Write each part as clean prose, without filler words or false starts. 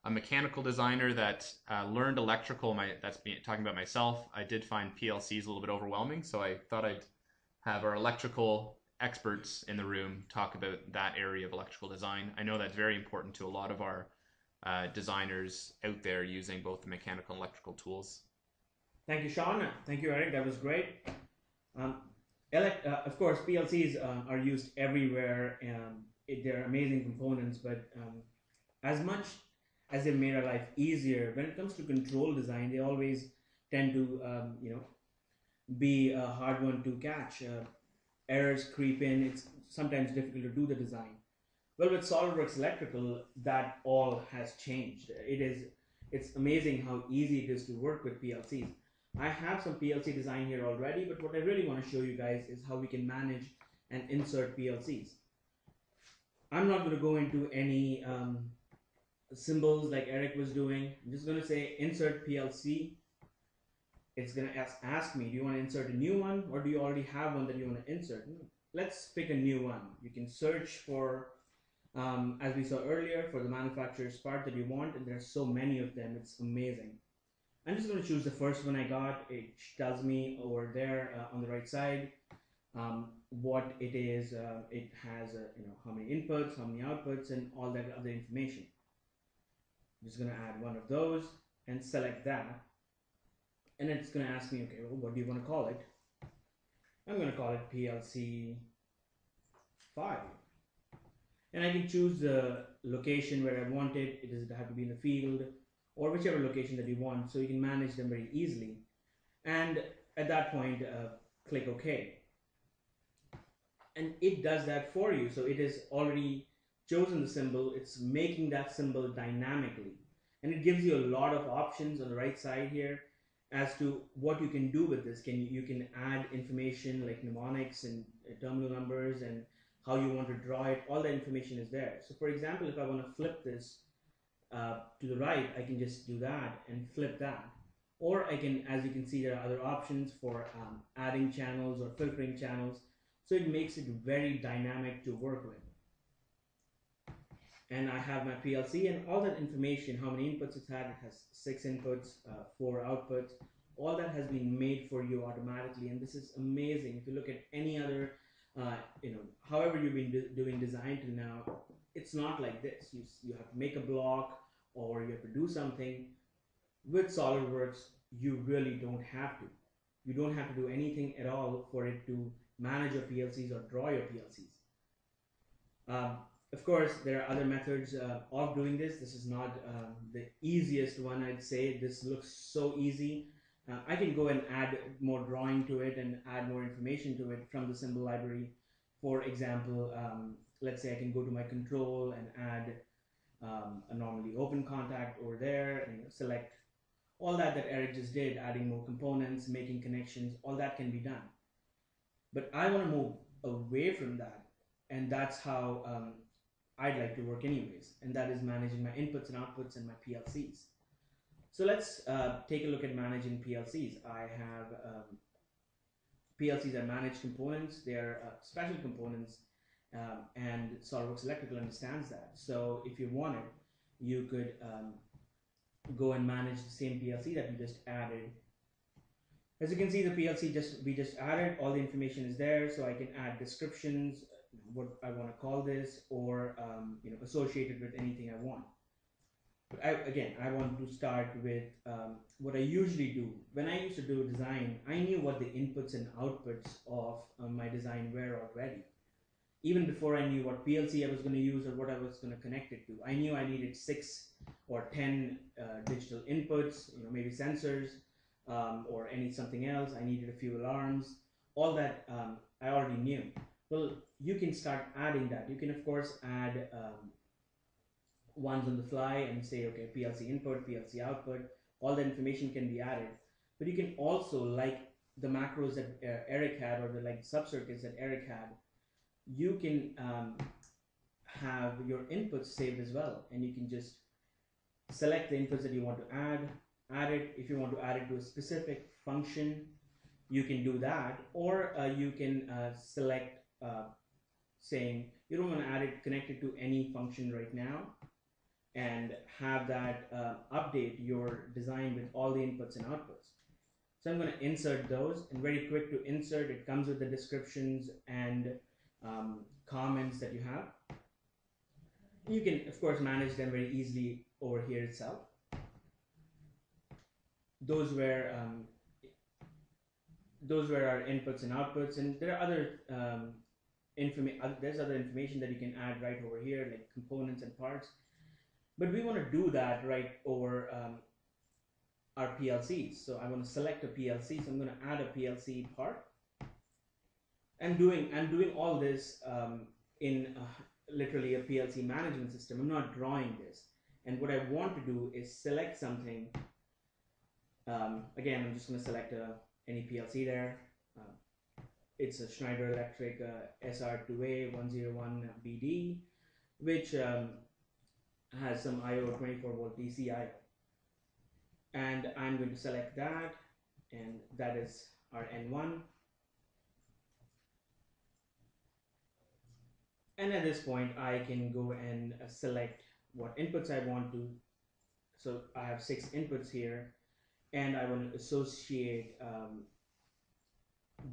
a mechanical designer that learned electrical. Talking about myself. I did find PLCs a little bit overwhelming, so I thought I'd have our electrical experts in the room talk about that area of electrical design. I know that's very important to a lot of our designers out there using both the mechanical and electrical tools. Thank you, Sean. Thank you, Eric. That was great. Um, of course, PLCs are used everywhere. They're amazing components, but as much as they've made our life easier, when it comes to control design, they always tend to, be a hard one to catch. Errors creep in. It's sometimes difficult to do the design. Well, with SolidWorks Electrical, that all has changed. It's amazing how easy it is to work with PLCs. I have some PLC design here already, but what I really want to show you guys is how we can manage and insert PLCs. I'm not going to go into any symbols like Eric was doing. I'm just going to say insert PLC. It's going to ask me, do you want to insert a new one, or do you already have one that you want to insert? Let's pick a new one. You can search for, as we saw earlier, for the manufacturer's part that you want, and there's so many of them. It's amazing. I'm just going to choose the first one I got. It tells me over there on the right side what it is. It has how many inputs, how many outputs, and all that other information. I'm just going to add one of those and select that. And it's going to ask me, okay, well, what do you want to call it? I'm going to call it PLC 5. And I can choose the location where I want it. It doesn't have to be in the field, or whichever location that you want, so you can manage them very easily. And at that point, click OK. And it does that for you. So it has already chosen the symbol. It's making that symbol dynamically. And it gives you a lot of options on the right side here as to what you can do with this. You can add information like mnemonics and terminal numbers and how you want to draw it. All that information is there. So for example, if I want to flip this to the right, I can just do that and flip that. Or I can, as you can see, there are other options for adding channels or filtering channels. So it makes it very dynamic to work with. And I have my PLC and all that information, how many inputs it's had. It has 6 inputs, 4 outputs. All that has been made for you automatically. And this is amazing. If you look at any other, however you've been doing design till now, it's not like this. You have to make a block or you have to do something. With SolidWorks, you really don't have to. You don't have to do anything at all for it to manage your PLCs or draw your PLCs. Of course, there are other methods of doing this. This is not the easiest one, I'd say. This looks so easy. I can go and add more drawing to it and add more information to it from the symbol library. For example, let's say I can go to my control and add a normally open contact over there and select all that Eric just did, adding more components, making connections, all that can be done. But I want to move away from that, and that's how I'd like to work anyways, and that is managing my inputs and outputs and my PLCs. So let's take a look at managing PLCs. I have PLCs are managed components. They are special components, and SolidWorks Electrical understands that. So if you wanted, you could go and manage the same PLC that we just added. As you can see, the PLC we just added, all the information is there, so I can add descriptions, what I want to call this, or associate it with anything I want. But I want to start with what I usually do. When I used to do design, I knew what the inputs and outputs of my design were already. Even before I knew what PLC I was going to use or what I was going to connect it to, I knew I needed 6 or 10 digital inputs, maybe sensors, or something else. I needed a few alarms. All that I already knew. Well, you can start adding that. You can of course add ones on the fly and say, okay, PLC input, PLC output, all that information can be added. But you can also, like the macros that Eric had, or the subcircuits that Eric had, you can have your inputs saved as well, and you can just select the inputs that you want to add it. If you want to add it to a specific function, you can do that, or you can select saying you don't want to add it connected to any function right now. and have that update your design with all the inputs and outputs. So I'm going to insert those, and very quick to insert. It comes with the descriptions and comments that you have. You can, of course, manage them very easily over here itself. Those were our inputs and outputs, and there are other there's other information that you can add right over here, like components and parts. But we want to do that right over our PLCs. So I want to select a PLC. So I'm going to add a PLC part. I'm doing all this in literally a PLC management system. I'm not drawing this. And what I want to do is select something. Again, I'm just going to select any PLC there. It's a Schneider Electric SR2A101BD, which has some IO 24-volt DC IO. And I'm going to select that, and that is our N1. And at this point, I can go and select what inputs I want to. So I have 6 inputs here, and I want to associate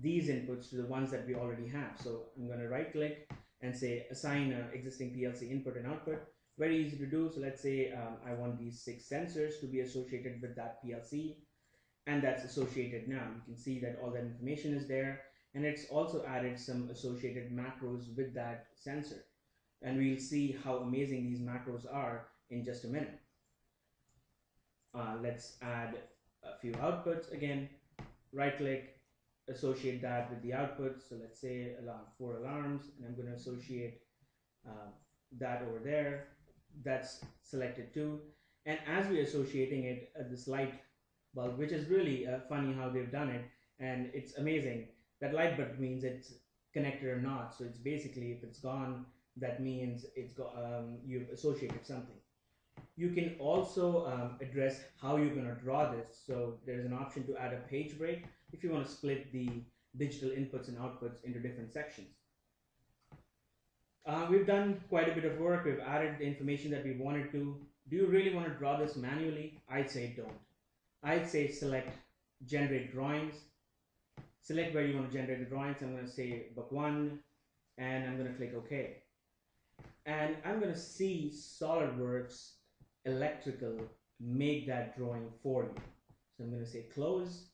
these inputs to the ones that we already have. So I'm going to right click and say assign existing PLC input and output. Very easy to do. So let's say I want these 6 sensors to be associated with that PLC, and that's associated now. You can see that all that information is there, and it's also added some associated macros with that sensor. And we'll see how amazing these macros are in just a minute. Let's add a few outputs. Again, right click, associate that with the output. So let's say 4 alarms, and I'm going to associate that over there. That's selected too. And as we're associating it, this light bulb, which is really funny how they've done it, and it's amazing. That light bulb means it's connected or not. So it's basically, if it's gone, that means it's you've associated something. You can also address how you're going to draw this. So there's an option to add a page break if you want to split the digital inputs and outputs into different sections. We've done quite a bit of work. We've added the information that we wanted to. Do you really want to draw this manually? I'd say don't. I'd say select generate drawings. Select where you want to generate the drawings. I'm going to say book 1, and I'm going to click OK. And I'm going to see SolidWorks electrical make that drawing for you. So I'm going to say close.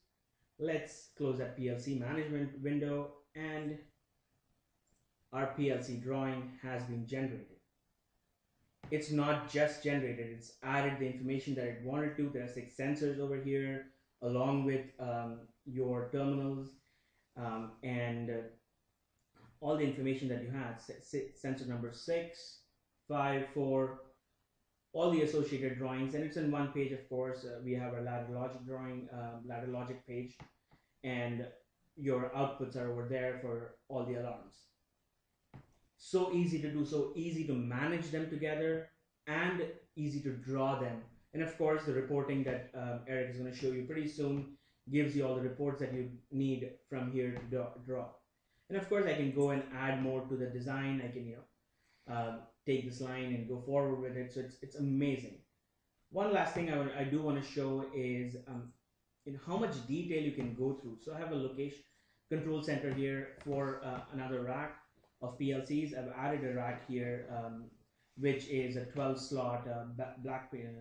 Let's close that PLC management window, and our PLC drawing has been generated. It's not just generated, it's added the information that it wanted to. There are 6 sensors over here, along with your terminals and all the information that you had. Sensor number 6, 5, 4, all the associated drawings, and it's in one page, of course. We have our ladder logic drawing, ladder logic page, and your outputs are over there for all the alarms. So easy to do, so easy to manage them together, and easy to draw them. And of course, the reporting that Eric is going to show you pretty soon gives you all the reports that you need from here to draw. And of course, I can go and add more to the design. I can, take this line and go forward with it. So it's amazing. One last thing I do want to show is how much detail you can go through. So I have a location control center here for another rack of PLCs. I've added a rack here, which is a 12-slot backplane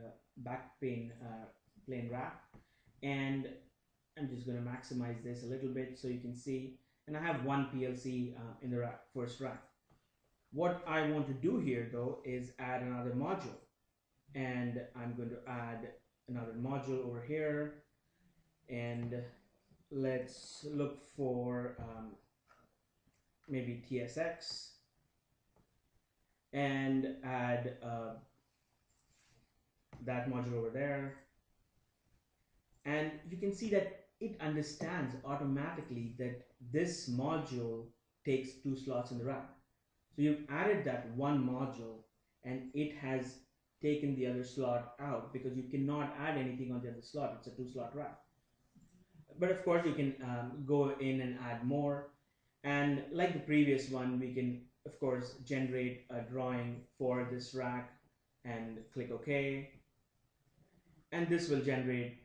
rack, and I'm just going to maximize this a little bit so you can see. And I have one PLC in the first rack. What I want to do here, though, is add another module, and I'm going to add another module over here, and let's look for maybe TSX, and add that module over there. And you can see that it understands automatically that this module takes 2 slots in the rack. So you've added that one module, and it has taken the other slot out because you cannot add anything on the other slot. It's a 2-slot rack. But of course, you can go in and add more. And like the previous one, we can, of course, generate a drawing for this rack and click OK. And this will generate,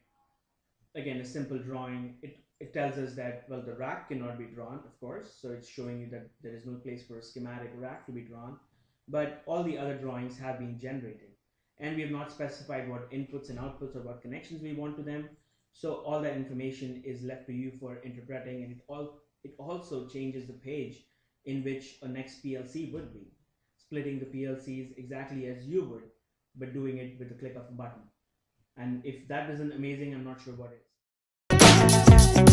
again, a simple drawing. It tells us that, well, the rack cannot be drawn, of course, so it's showing you that there is no place for a schematic rack to be drawn, but all the other drawings have been generated. And we have not specified what inputs and outputs or what connections we want to them, so all that information is left to you for interpreting, and it also changes the page in which a next PLC would be, splitting the PLCs exactly as you would, but doing it with the click of a button. And if that isn't amazing, I'm not sure what is.